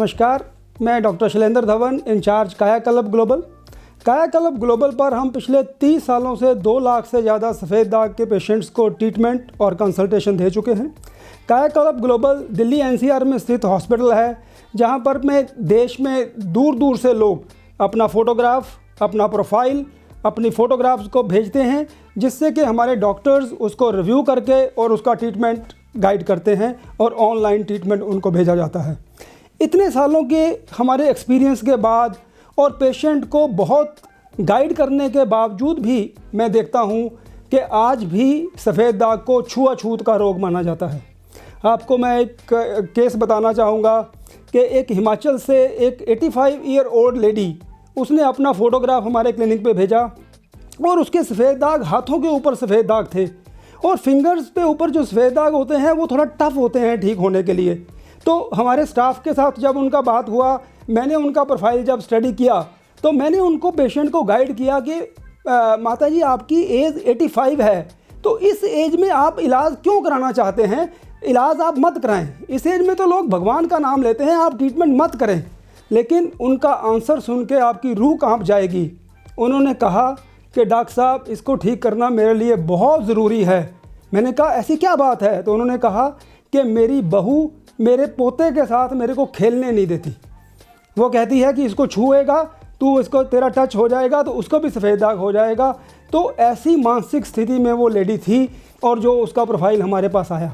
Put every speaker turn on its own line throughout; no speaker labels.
नमस्कार, मैं doctor Shailendra Dhawan, in charge कायाकल्प ग्लोबल। कायाकल्प ग्लोबल पर हम पिछले 30 सालों से 2 लाख से ज़्यादा सफ़ेद दाग के पेशेंट्स को ट्रीटमेंट और कंसल्टेशन दे चुके हैं। कायाकल्प ग्लोबल दिल्ली एनसीआर में स्थित हॉस्पिटल है, जहां पर मैं देश में दूर दूर से लोग अपना फ़ोटोग्राफ, अपना प्रोफाइल, अपनी फ़ोटोग्राफ्स को भेजते हैं, जिससे कि हमारे डॉक्टर्स उसको रिव्यू करके और उसका ट्रीटमेंट गाइड करते हैं और ऑनलाइन ट्रीटमेंट उनको भेजा जाता है। इतने सालों के हमारे एक्सपीरियंस के बाद और पेशेंट को बहुत गाइड करने के बावजूद भी मैं देखता हूं कि आज भी सफ़ेद दाग को छुआछूत का रोग माना जाता है। आपको मैं एक केस बताना चाहूँगा कि एक हिमाचल से एक 85 ईयर ओल्ड लेडी, उसने अपना फ़ोटोग्राफ हमारे क्लिनिक पे भेजा और उसके सफ़ेद दाग, हाथों के ऊपर सफ़ेद दाग थे और फिंगर्स पे ऊपर जो सफ़ेद दाग होते हैं वो थोड़ा टफ़ होते हैं ठीक होने के लिए। तो हमारे स्टाफ के साथ जब उनका बात हुआ, मैंने उनका प्रोफाइल जब स्टडी किया तो मैंने उनको, पेशेंट को गाइड किया कि माता जी आपकी एज 85 है, तो इस एज में आप इलाज क्यों कराना चाहते हैं? इलाज आप मत कराएं, इस एज में तो लोग भगवान का नाम लेते हैं, आप ट्रीटमेंट मत करें। लेकिन उनका आंसर सुन के आपकी रूह कांप जाएगी। उन्होंने कहा कि डॉक्टर साहब इसको ठीक करना मेरे लिए बहुत ज़रूरी है। मैंने कहा ऐसी क्या बात है? तो उन्होंने कहा कि मेरी बहू मेरे पोते के साथ मेरे को खेलने नहीं देती। वो कहती है कि इसको छुएगा तू, इसको तेरा टच हो जाएगा तो उसको भी सफ़ेद दाग हो जाएगा। तो ऐसी मानसिक स्थिति में वो लेडी थी और जो उसका प्रोफाइल हमारे पास आया।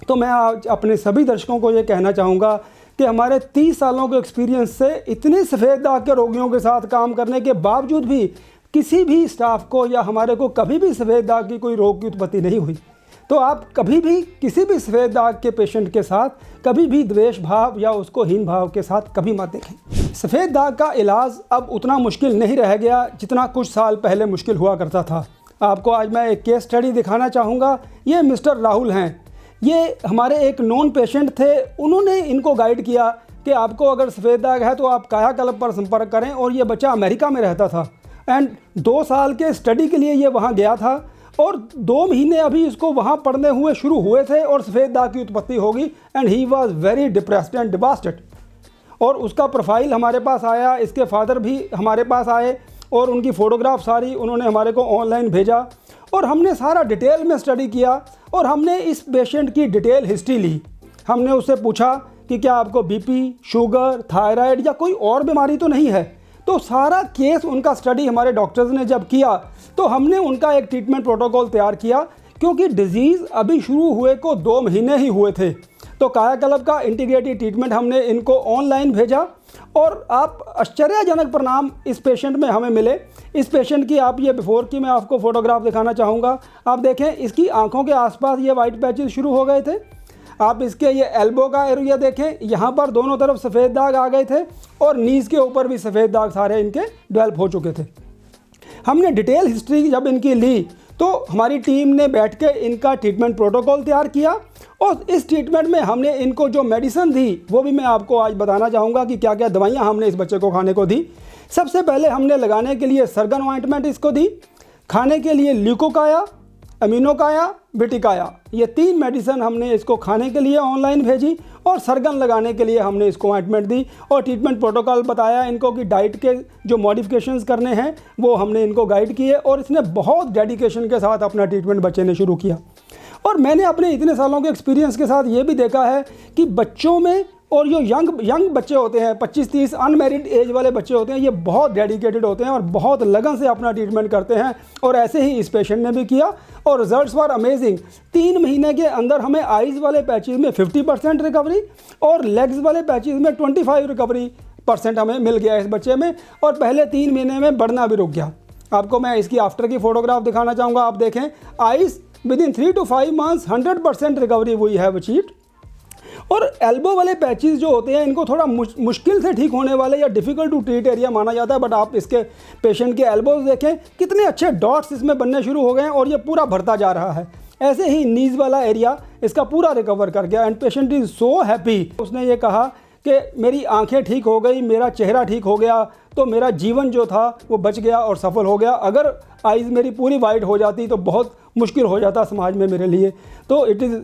तो मैं आज अपने सभी दर्शकों को ये कहना चाहूँगा कि हमारे 30 सालों के एक्सपीरियंस से इतने सफ़ेद दाग के रोगियों के साथ काम करने के बावजूद भी किसी भी स्टाफ को या हमारे को कभी भी सफ़ेद दाग की कोई रोग की उत्पत्ति नहीं हुई। तो आप कभी भी किसी भी सफ़ेद दाग के पेशेंट के साथ कभी भी द्वेष भाव या उसको हीन भाव के साथ कभी मत देखें। सफ़ेद दाग का इलाज अब उतना मुश्किल नहीं रह गया जितना कुछ साल पहले मुश्किल हुआ करता था। आपको आज मैं एक केस स्टडी दिखाना चाहूँगा। ये मिस्टर राहुल हैं। ये हमारे एक नॉन पेशेंट थे। उन्होंने इनको गाइड किया कि आपको अगर सफ़ेद दाग है तो आप कायाकल्प पर संपर्क करें। और ये बच्चा अमेरिका में रहता था एंड 2 साल के स्टडी के लिए ये वहाँ गया था और 2 महीने अभी इसको वहाँ पढ़ने हुए शुरू हुए थे और सफ़ेद दाग की उत्पत्ति होगी and he was very depressed and devastated. और उसका प्रोफाइल हमारे पास आया, इसके फादर भी हमारे पास आए और उनकी फ़ोटोग्राफ सारी उन्होंने हमारे को ऑनलाइन भेजा और हमने सारा डिटेल में स्टडी किया और हमने इस पेशेंट की डिटेल हिस्ट्री ली। हमने उससे पूछा कि क्या आपको बीपी, शुगर, थायराइड या कोई और बीमारी तो नहीं है? तो सारा केस उनका स्टडी हमारे डॉक्टर्स ने जब किया तो हमने उनका एक ट्रीटमेंट प्रोटोकॉल तैयार किया, क्योंकि डिजीज़ अभी शुरू हुए को 2 महीने ही हुए थे। तो कायाकल्प का इंटीग्रेटेड ट्रीटमेंट हमने इनको ऑनलाइन भेजा और आप आश्चर्यजनक परिणाम इस पेशेंट में हमें मिले। इस पेशेंट की आप ये बिफोर की मैं आपको फ़ोटोग्राफ दिखाना चाहूँगा। आप देखें, इसकी आँखों के आसपास ये वाइट पैचेस शुरू हो गए थे। आप इसके ये एल्बो का एरिया देखें, यहाँ पर दोनों तरफ सफ़ेद दाग आ गए थे और नीज़ के ऊपर भी सफ़ेद दाग सारे इनके डेवलप हो चुके थे। हमने डिटेल हिस्ट्री जब इनकी ली तो हमारी टीम ने बैठ के इनका ट्रीटमेंट प्रोटोकॉल तैयार किया और इस ट्रीटमेंट में हमने इनको जो मेडिसिन दी वो भी मैं आपको आज बताना चाहूँगा कि क्या क्या दवाइयाँ हमने इस बच्चे को खाने को दी। सबसे पहले हमने लगाने के लिए सरगन ऑइंटमेंट इसको दी, खाने के लिए ल्यूकोकाया, अमीनोकाया, बिटिकाया, ये 3 मेडिसिन हमने इसको खाने के लिए ऑनलाइन भेजी और सरगन लगाने के लिए हमने इसको ऑइंटमेंट दी और ट्रीटमेंट प्रोटोकॉल बताया इनको कि डाइट के जो मॉडिफिकेशंस करने हैं वो हमने इनको गाइड किए और इसने बहुत डेडिकेशन के साथ अपना ट्रीटमेंट बच्चे ने शुरू किया। और मैंने अपने इतने सालों के एक्सपीरियंस के साथ ये भी देखा है कि बच्चों में और जो यंग बच्चे होते हैं, 25-30 अनमेरिड एज वाले बच्चे होते हैं, ये बहुत डेडिकेटेड होते हैं और बहुत लगन से अपना ट्रीटमेंट करते हैं। और ऐसे ही इस पेशेंट ने भी किया और रिजल्ट्स वर अमेजिंग। 3 महीने के अंदर हमें आइज़ वाले पैचेज़ में 50% रिकवरी और लेग्स वाले पैचेज़ में 25 रिकवरी % हमें मिल गया इस बच्चे में और पहले 3 महीने में बढ़ना भी रुक गया। आपको मैं इसकी आफ्टर की फ़ोटोग्राफ दिखाना चाहूँगा। आप देखें, eyes with in 3 to 5 months 100% recovery हुई है अचीव्ड। और एल्बो वाले पैचेस जो होते हैं इनको थोड़ा मुश्किल से ठीक होने वाले या डिफ़िकल्ट टू ट्रीट एरिया माना जाता है, बट आप इसके पेशेंट के एल्बोज देखें, कितने अच्छे डॉट्स इसमें बनने शुरू हो गए हैं और ये पूरा भरता जा रहा है। ऐसे ही नीज़ वाला एरिया इसका पूरा रिकवर कर गया and patient is so happy. उसने ये कहा कि मेरी आंखें ठीक हो गई, मेरा चेहरा ठीक हो गया, तो मेरा जीवन जो था वो बच गया और सफल हो गया। अगर आइज़ मेरी पूरी वाइट हो जाती तो बहुत मुश्किल हो जाता समाज में मेरे लिए। तो it is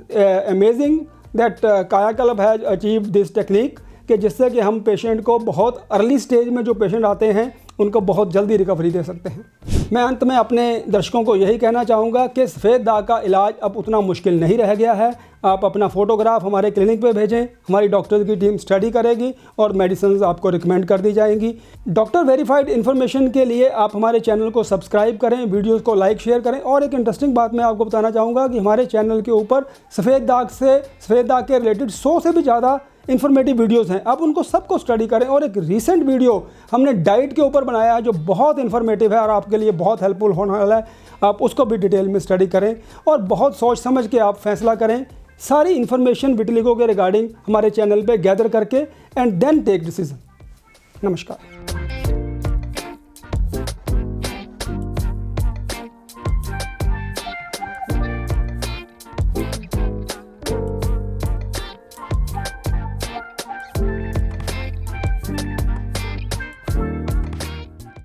amazing that Kayakalp has achieved this technique कि जिससे कि हम पेशेंट को बहुत अर्ली स्टेज में जो पेशेंट आते हैं उनको बहुत जल्दी रिकवरी दे सकते हैं। मैं अंत में अपने दर्शकों को यही कहना चाहूँगा कि सफ़ेद दाग का इलाज अब उतना मुश्किल नहीं रह गया है। आप अपना फ़ोटोग्राफ हमारे क्लिनिक पे भेजें, हमारी डॉक्टर की टीम स्टडी करेगी और मेडिसिन आपको रिकमेंड कर दी जाएंगी। डॉक्टर वेरीफाइड इन्फॉर्मेशन के लिए आप हमारे चैनल को सब्सक्राइब करें, वीडियोज़ को लाइक शेयर करें। और एक इंटरेस्टिंग बात मैं आपको बताना चाहूँगा कि हमारे चैनल के ऊपर सफ़ेद दाग के रिलेटेड 100 से भी ज़्यादा इन्फॉर्मेटिव वीडियोस हैं। आप उनको सबको स्टडी करें। और एक रीसेंट वीडियो हमने डाइट के ऊपर बनाया है जो बहुत इन्फॉर्मेटिव है और आपके लिए बहुत हेल्पफुल होने वाला है। आप उसको भी डिटेल में स्टडी करें और बहुत सोच समझ के आप फैसला करें। सारी इन्फॉर्मेशन विटिलिगो के रिगार्डिंग हमारे चैनल पे गैदर करके एंड देन टेक डिसीजन। नमस्कार।